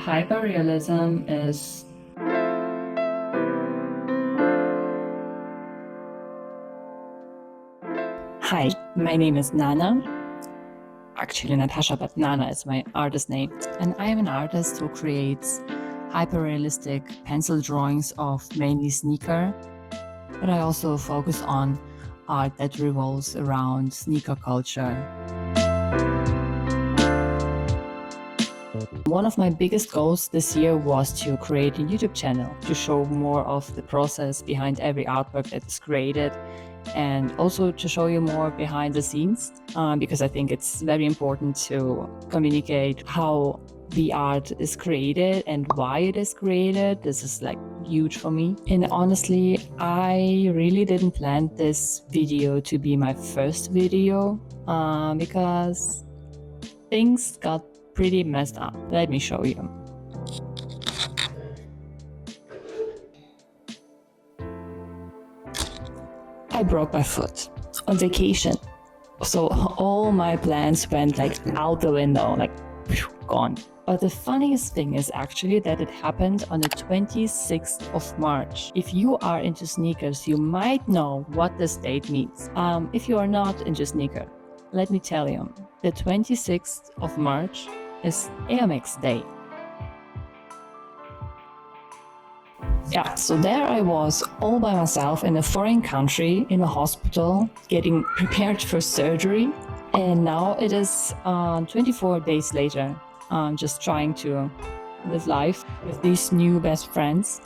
Hyperrealism is Hi, my name is Nana. Actually, Natasha, but Nana is my artist name. And I am an artist who creates hyperrealistic pencil drawings of mainly sneaker, but I also focus on art that revolves around sneaker culture. One of my biggest goals this year was to create a YouTube channel to show more of the process behind every artwork that is created, and also to show you more behind the scenes, because I think it's very important to communicate how the art is created and why it is created. This is like huge for me. And honestly, I really didn't plan this video to be my first video, because things got pretty messed up. Let me show you. I broke my foot on vacation. So all my plans went like out the window, like gone. But the funniest thing is actually that it happened on the 26th of March. If you are into sneakers, you might know what this date means. If you are not into sneaker, let me tell you, the 26th of March is Air Max Day. Yeah, so there I was all by myself in a foreign country, in a hospital, getting prepared for surgery. And now it is 24 days later, just trying to live life with these new best friends.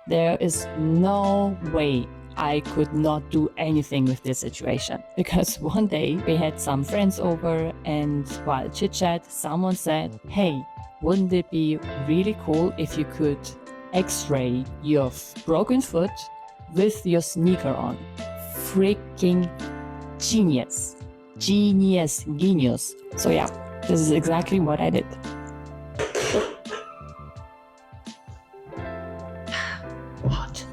There is no way I could not do anything with this situation, because one day we had some friends over, and while chit chat, someone said, "Hey, wouldn't it be really cool if you could X-ray your broken foot with your sneaker on?" Freaking genius. Genius. So yeah, this is exactly what I did. What?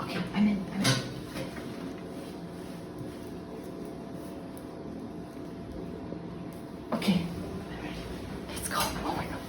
Okay, I'm in. Okay, I'm ready. Let's go. Oh my god.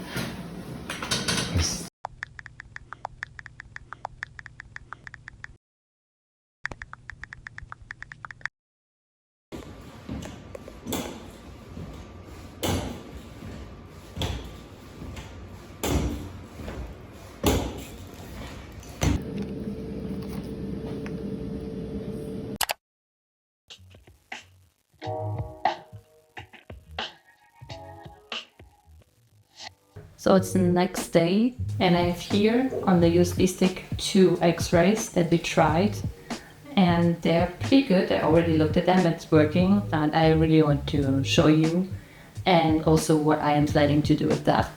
So it's the next day, and I have here on the USB stick 2 X-rays that we tried, and they're pretty good. I already looked at them, it's working, and I really want to show you, and also what I am planning to do with that.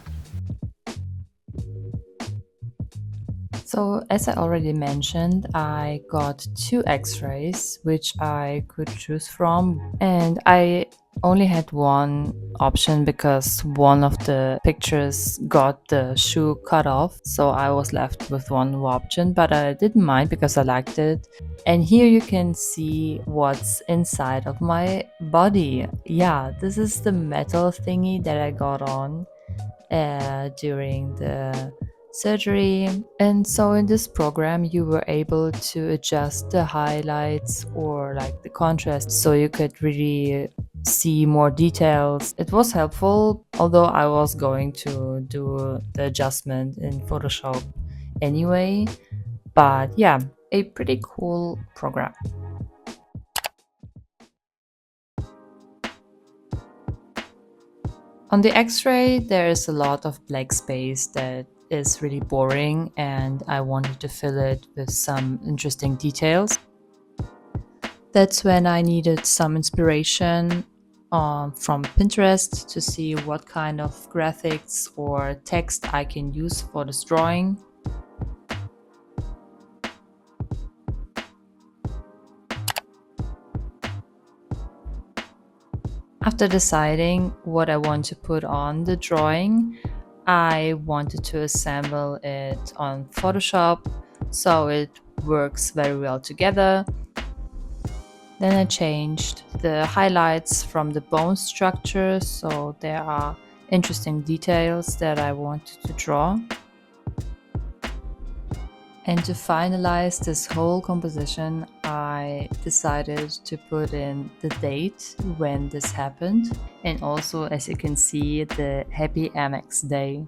So as I already mentioned, I got 2 X-rays which I could choose from, and I only had one option because one of the pictures got the shoe cut off, so I was left with one option, but I didn't mind because I liked it. And here you can see what's inside of my body. Yeah, this is the metal thingy that I got on during the surgery. And so in this program, you were able to adjust the highlights or like the contrast so you could really see more details. It was helpful, although I was going to do the adjustment in Photoshop anyway. But yeah, a pretty cool program. On the X-ray, there is a lot of black space that is really boring, and I wanted to fill it with some interesting details. That's when I needed some inspiration from Pinterest to see what kind of graphics or text I can use for this drawing. After deciding what I want to put on the drawing, I wanted to assemble it on Photoshop so it works very well together. Then I changed the highlights from the bone structure, so there are interesting details that I wanted to draw. And to finalize this whole composition, I decided to put in the date when this happened, and also, as you can see, the Happy Amex Day.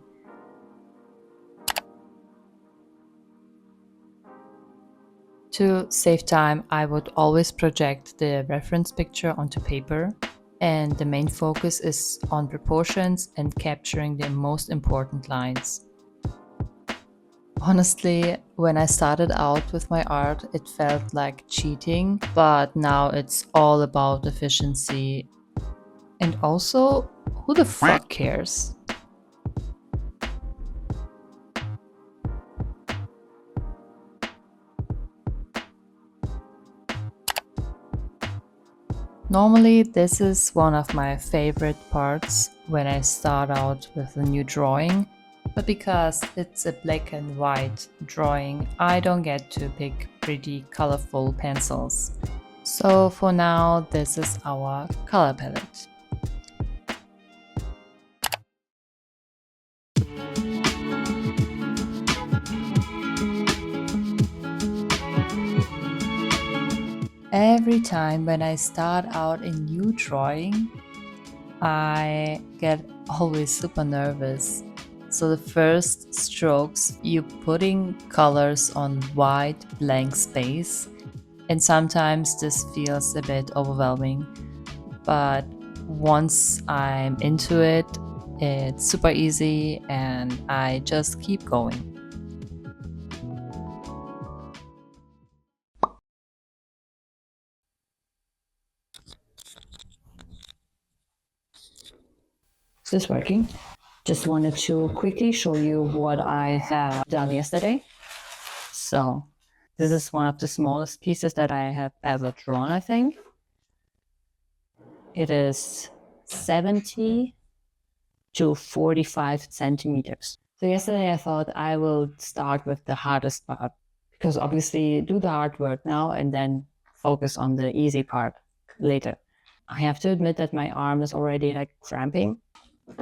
To save time, I would always project the reference picture onto paper, and the main focus is on proportions and capturing the most important lines. Honestly, when I started out with my art, it felt like cheating, but now it's all about efficiency. And also, who the fuck cares? Normally, this is one of my favorite parts when I start out with a new drawing, but because it's a black and white drawing, I don't get to pick pretty colorful pencils. So for now, this is our color palette. Every time when I start out a new drawing, I get always super nervous. So the first strokes, you putting colors on white blank space, and sometimes this feels a bit overwhelming. But once I'm into it, it's super easy and I just keep going. Is this working? Just wanted to quickly show you what I have done yesterday. So this is one of the smallest pieces that I have ever drawn, I think. It is 70 to 45 centimeters. So yesterday I thought I will start with the hardest part because obviously do the hard work now and then focus on the easy part later. I have to admit that my arm is already like cramping.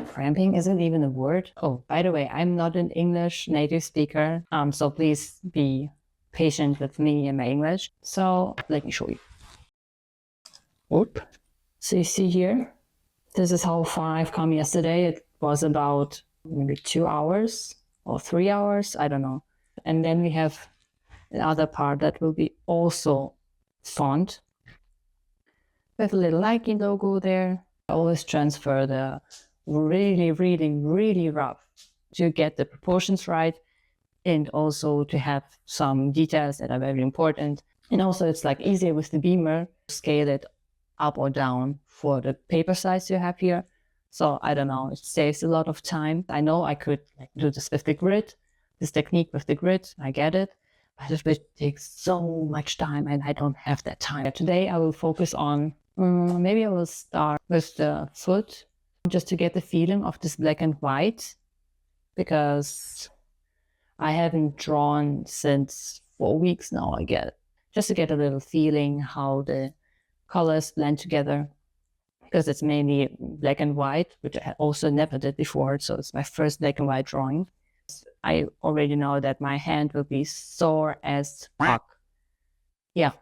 Cramping isn't even a word. Oh, by the way, I'm not an English native speaker, so please be patient with me and my English. So let me show you. Whoop. So you see here, this is how far I've come yesterday. It was about maybe 2 hours or 3 hours, I don't know. And then we have another part that will be also font with a little Nike logo there. I always transfer the really rough to get the proportions right and also to have some details that are very important. And also it's like easier with the beamer, scale it up or down for the paper size you have here. So I don't know, it saves a lot of time. I know I could like, do this with the grid, this technique with the grid, I get it. But it takes so much time and I don't have that time. Today I will focus on, maybe I will start with the foot just to get the feeling of this black and white because I haven't drawn since 4 weeks now, I guess. Just to get a little feeling how the colors blend together because it's mainly black and white, which I also never did before. So it's my first black and white drawing. I already know that my hand will be sore as fuck. Yeah.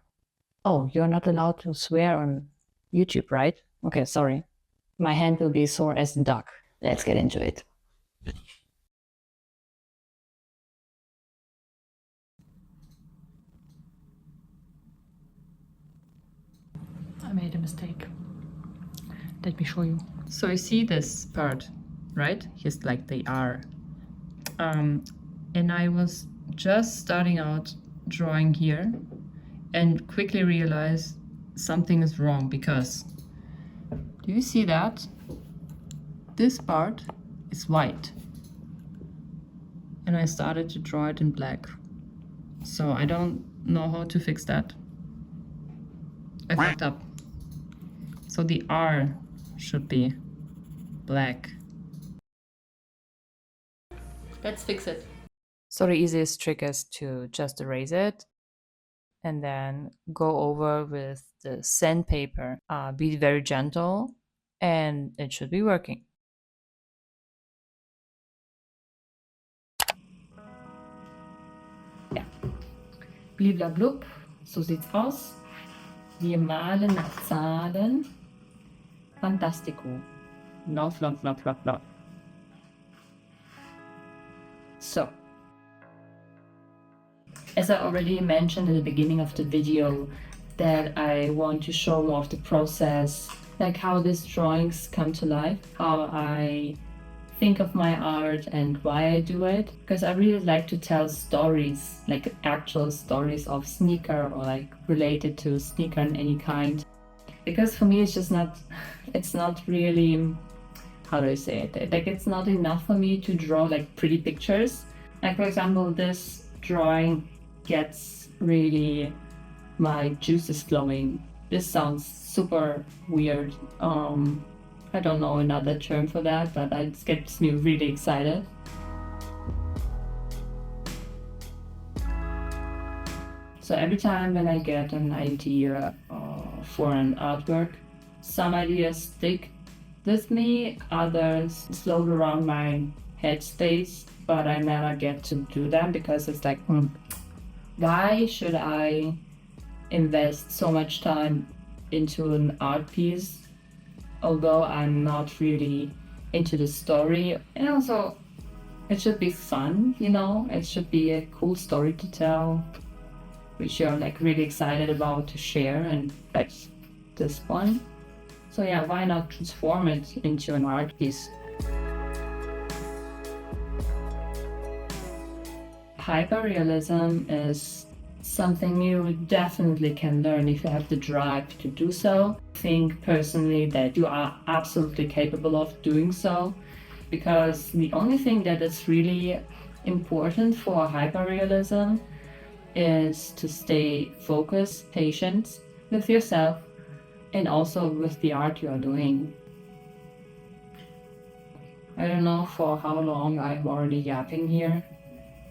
Oh, you're not allowed to swear on YouTube, right? Okay, sorry. My hand will be sore as a duck. Let's get into it. I made a mistake. Let me show you. So you see this part, right? Here's like the R. And I was just starting out drawing here and quickly realized something is wrong because do you see that? This part is white. And I started to draw it in black. So I don't know how to fix that. I fucked up. So the R should be black. Let's fix it. So the easiest trick is to just erase it and then go over with the sandpaper. Be very gentle and it should be working. Ja. Bliblablub, so sieht's aus. Wir malen nach Zahlen. Fantastico. Lauf, lauf, lauf, lauf, lauf. So, as I already mentioned at the beginning of the video, that I want to show more of the process, like how these drawings come to life, how I think of my art and why I do it, because I really like to tell stories, like actual stories of sneaker or like related to sneaker in any kind. Because for me, it's just not, it's not really, how do I say it? Like it's not enough for me to draw like pretty pictures. Like for example, this drawing gets really my juices flowing. This sounds super weird. I don't know another term for that, but it gets me really excited. So every time when I get an idea for an artwork, some ideas stick with me, others float around my headspace, but I never get to do them because it's like, why should I invest so much time into an art piece, although I'm not really into the story? And also, it should be fun, you know? It should be a cool story to tell, which you're like really excited about to share, and like this one. So yeah, why not transform it into an art piece? Hyperrealism is something you definitely can learn if you have the drive to do so. I think personally that you are absolutely capable of doing so, because the only thing that is really important for hyperrealism is to stay focused, patient with yourself, and also with the art you are doing. I don't know for how long I'm already yapping here,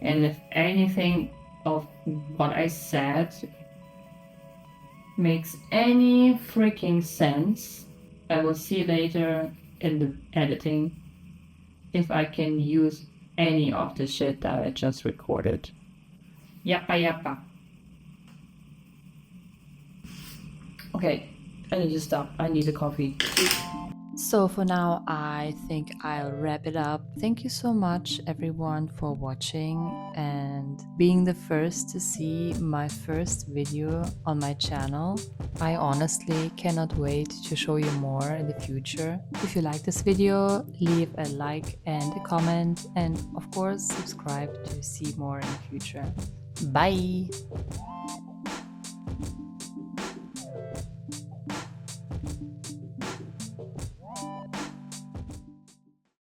and if anything of what I said makes any freaking sense, I will see later in the editing if I can use any of the shit that I just recorded. Yappa yappa. Okay, I need to stop. I need a coffee. So for now, I think I'll wrap it up. Thank you so much, everyone, for watching and being the first to see my first video on my channel. I honestly cannot wait to show you more in the future. If you like this video, leave a like and a comment, and of course, subscribe to see more in the future. Bye!